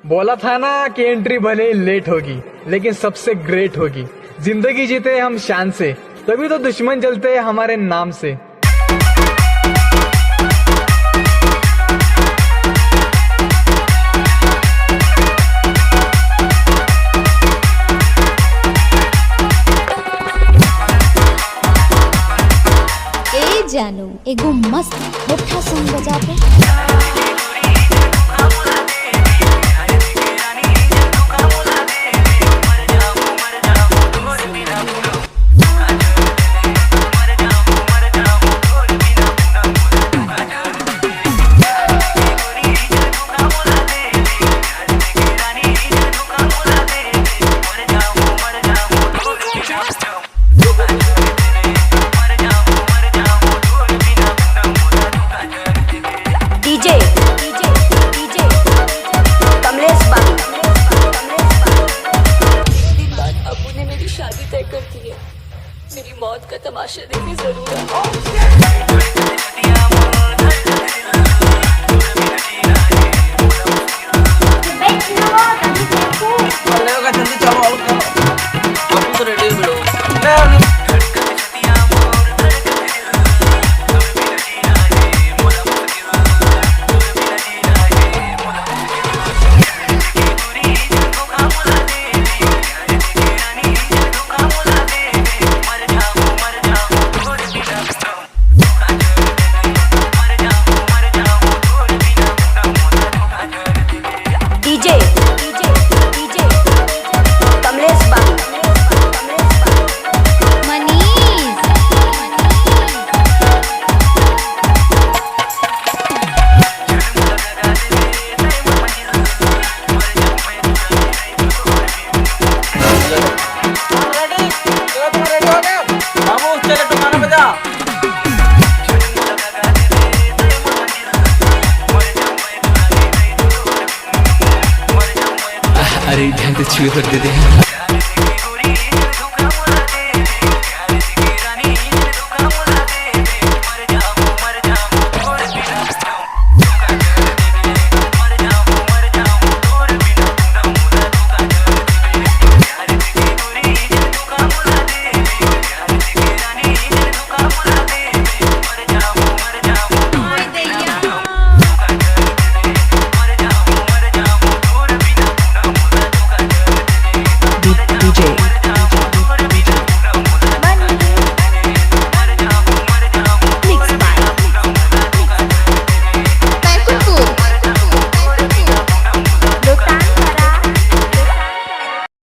बोला था ना कि एंट्री भले लेट होगी लेकिन सबसे ग्रेट होगी। जिंदगी जीते हम शान से, तभी तो दुश्मन जलते हैं हमारे नाम से। ए जानू एगो मस्त धोखा सॉन्ग बजा पे। मेरी मौत का तमाशा देखने जरूर अरे ध्यान से छुए कर दे दे।